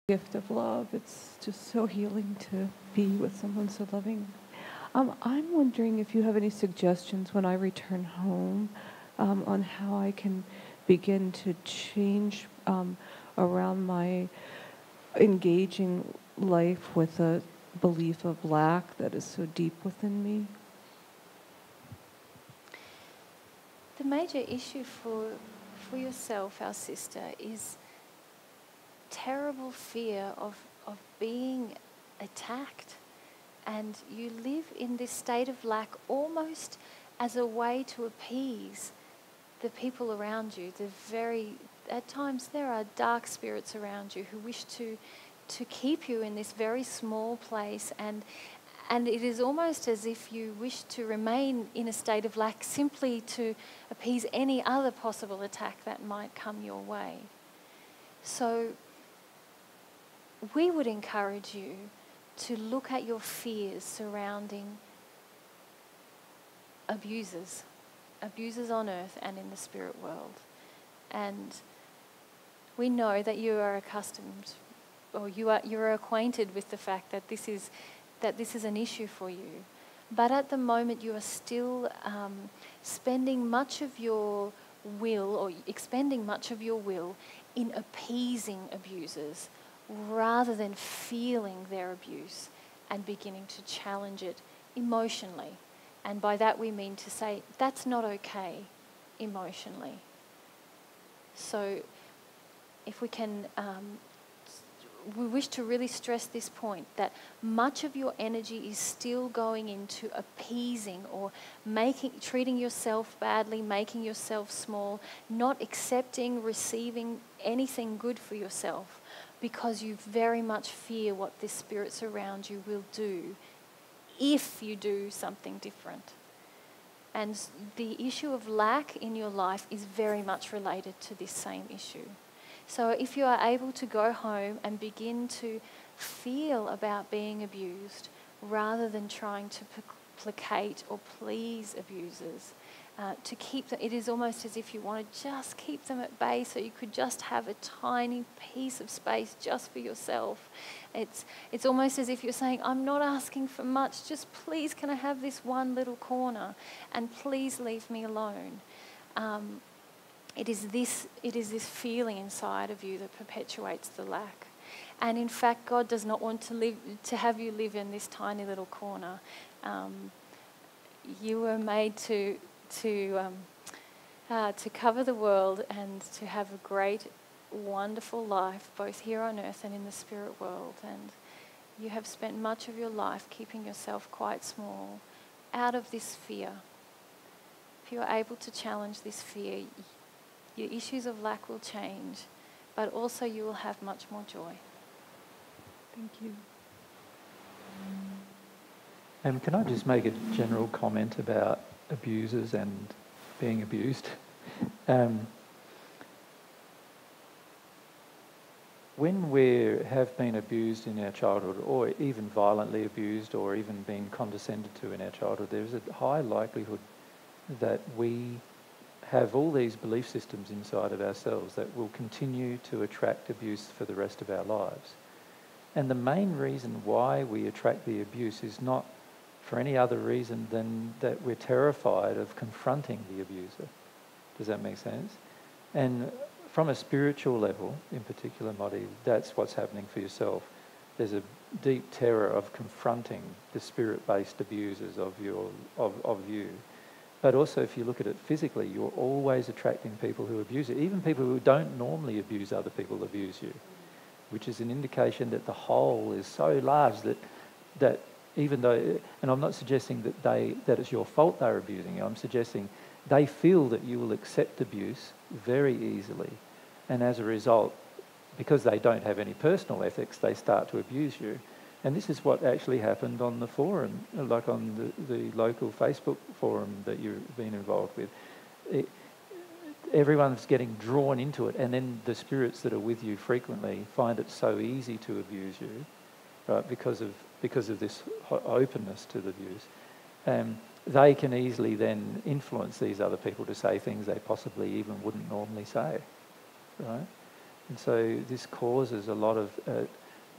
gift of love. It's just so healing to be with someone so loving. I'm wondering if you have any suggestions when I return home on how I can begin to change around my engaging life with a belief of lack that is so deep within me. The major issue for yourself, our sister, is terrible fear of being attacked. And you live in this state of lack almost as a way to appease the people around you. At times there are dark spirits around you who wish to keep you in this very small place, and it is almost as if you wish to remain in a state of lack simply to appease any other possible attack that might come your way. So we would encourage you to look at your fears surrounding abusers on earth and in the spirit world. And we know that you are accustomed, or you're acquainted with the fact that this is an issue for you. But at the moment you are still spending much of your will, or expending much of your will in appeasing abusers rather than feeling their abuse and beginning to challenge it emotionally. And by that we mean to say, that's not okay emotionally. So if we can, we wish to really stress this point, that much of your energy is still going into appeasing or treating yourself badly, making yourself small, not accepting, receiving anything good for yourself, because you very much fear what the spirits around you will do if you do something different. And the issue of lack in your life is very much related to this same issue. So if you are able to go home and begin to feel about being abused rather than trying to placate or please abusers, to keep them, it is almost as if you want to just keep them at bay so you could just have a tiny piece of space just for yourself. It's almost as if you're saying, I'm not asking for much, just please can I have this one little corner, and please leave me alone. It is this feeling inside of you that perpetuates the lack. And in fact, God does not want to have you live in this tiny little corner. You were made to cover the world and to have a great, wonderful life, both here on earth and in the spirit world. And you have spent much of your life keeping yourself quite small out of this fear. If you are able to challenge this fear, your issues of lack will change, but also you will have much more joy. Thank you. Can I just make a general comment about abusers and being abused? When we have been abused in our childhood, or even violently abused, or even been condescended to in our childhood, there's a high likelihood that we have all these belief systems inside of ourselves that will continue to attract abuse for the rest of our lives. And the main reason why we attract the abuse is not for any other reason than that we're terrified of confronting the abuser. Does that make sense? And from a spiritual level, in particular, Modi, that's what's happening for yourself. There's a deep terror of confronting the spirit-based abusers of you. But also, if you look at it physically, you're always attracting people who abuse you. Even people who don't normally abuse other people abuse you, which is an indication that the whole is so large that even though, and I'm not suggesting that it's your fault they're abusing you, I'm suggesting they feel that you will accept abuse very easily. And as a result, because they don't have any personal ethics, they start to abuse you. And this is what actually happened on the forum, like on the local Facebook forum that you've been involved with. Everyone's getting drawn into it, and then the spirits that are with you frequently find it so easy to abuse you, right? Because of this openness to the abuse. They can easily then influence these other people to say things they possibly even wouldn't normally say, right? And so this causes a lot of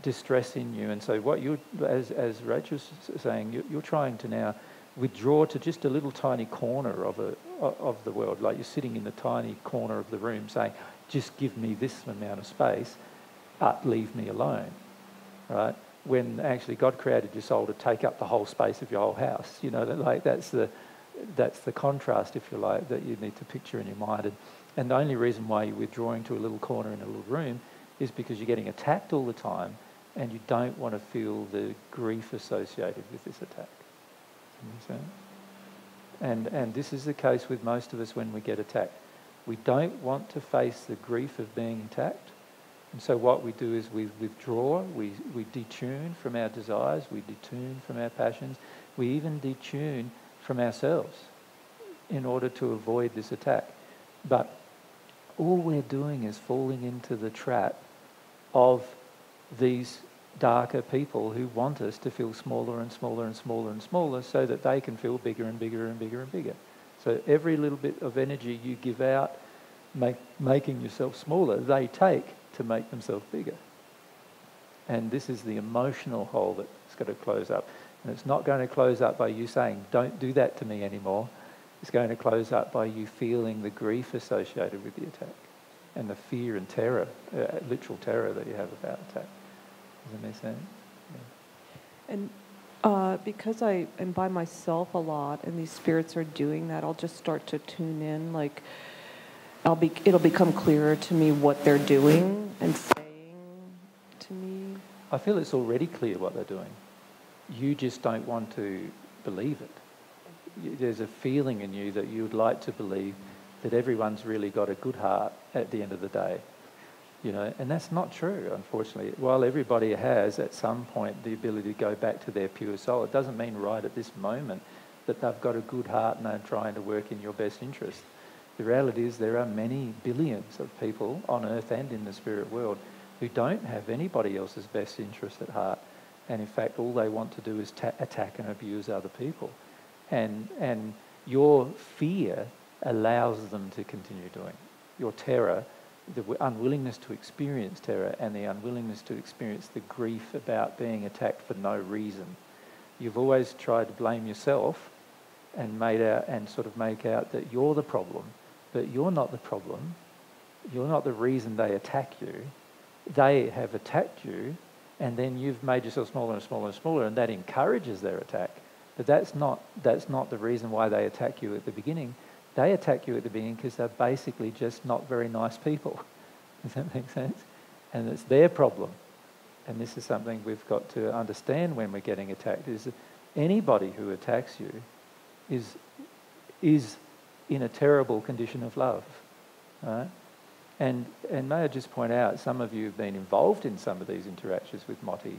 distress in you. And so what you, as Rachel's saying, you're trying to now withdraw to just a little tiny corner of the world. Like you're sitting in the tiny corner of the room saying, just give me this amount of space, but leave me alone, right? When actually God created your soul to take up the whole space of your whole house. You know, like that's the contrast, if you like, that you need to picture in your mind. And the only reason why you're withdrawing to a little corner in a little room is because you're getting attacked all the time and you don't want to feel the grief associated with this attack. And this is the case with most of us when we get attacked. We don't want to face the grief of being attacked. And so what we do is we withdraw, we detune from our desires, we detune from our passions, we even detune from ourselves in order to avoid this attack. But all we're doing is falling into the trap of these darker people who want us to feel smaller and smaller and smaller and smaller so that they can feel bigger and bigger and bigger and bigger. So every little bit of energy you give out, making yourself smaller, they take to make themselves bigger. And this is the emotional hole that's got to close up. And it's not going to close up by you saying, don't do that to me anymore. It's going to close up by you feeling the grief associated with the attack and the fear and terror, literal terror that you have about attack. Does that make sense? Yeah. And because I am by myself a lot and these spirits are doing that, I'll just start to tune in. Like, it'll become clearer to me what they're doing and saying to me. I feel it's already clear what they're doing. You just don't want to believe it. There's a feeling in you that you would like to believe that everyone's really got a good heart at the end of the day. You know, and that's not true, unfortunately. While everybody has, at some point, the ability to go back to their pure soul, it doesn't mean right at this moment that they've got a good heart and they're trying to work in your best interest. The reality is there are many billions of people on earth and in the spirit world who don't have anybody else's best interest at heart. And in fact, all they want to do is attack and abuse other people. And your fear allows them to continue doing it. Your terror, the unwillingness to experience terror and the unwillingness to experience the grief about being attacked for no reason. You've always tried to blame yourself and make out that you're the problem, but you're not the problem. You're not the reason they attack you. They have attacked you, and then you've made yourself smaller and smaller and smaller, and that encourages their attack. But that's not the reason why they attack you at the beginning. They attack you at the beginning because they're basically just not very nice people. Does that make sense? And it's their problem. And this is something we've got to understand when we're getting attacked, is that anybody who attacks you is in a terrible condition of love. Right? And may I just point out, some of you have been involved in some of these interactions with Moti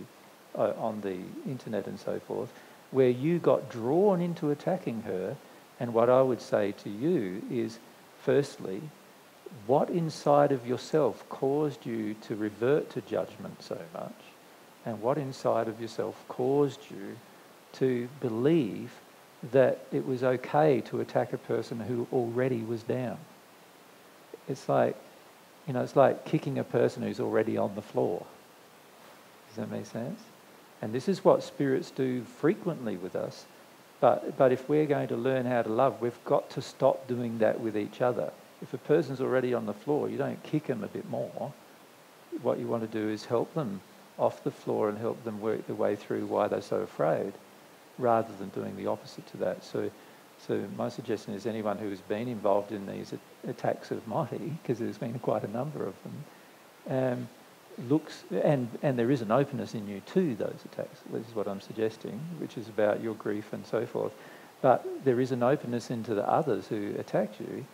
on the internet and so forth, where you got drawn into attacking her. And what I would say to you is, firstly, what inside of yourself caused you to revert to judgment so much? And what inside of yourself caused you to believe that it was okay to attack a person who already was down? It's like, it's like kicking a person who's already on the floor. Does that make sense? And this is what spirits do frequently with us. But if we're going to learn how to love, we've got to stop doing that with each other. If a person's already on the floor, you don't kick them a bit more. What you want to do is help them off the floor and help them work their way through why they're so afraid, rather than doing the opposite to that. So my suggestion is anyone who has been involved in these attacks of Moti, because there's been quite a number of them, looks, and there is an openness in you to those attacks. This is what I'm suggesting, which is about your grief and so forth. But there is an openness into the others who attack you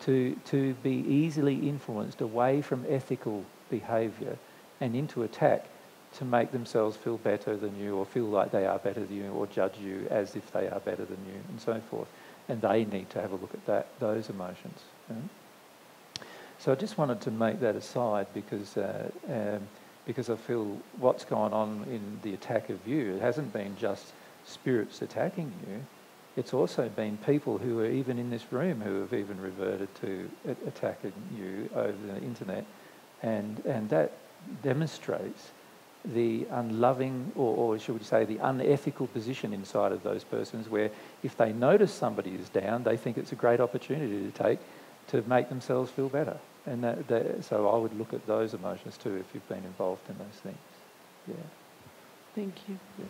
to be easily influenced away from ethical behaviour and into attack to make themselves feel better than you, or feel like they are better than you, or judge you as if they are better than you, and so forth. And they need to have a look at those emotions. So I just wanted to make that aside because I feel what's gone on in the attack of you, it hasn't been just spirits attacking you, it's also been people who are even in this room who have even reverted to attacking you over the internet, And that demonstrates the unloving, or should we say the unethical position inside of those persons, where if they notice somebody is down, they think it's a great opportunity to take to make themselves feel better. And so I would look at those emotions too if you've been involved in those things. Yeah. Thank you. Yeah.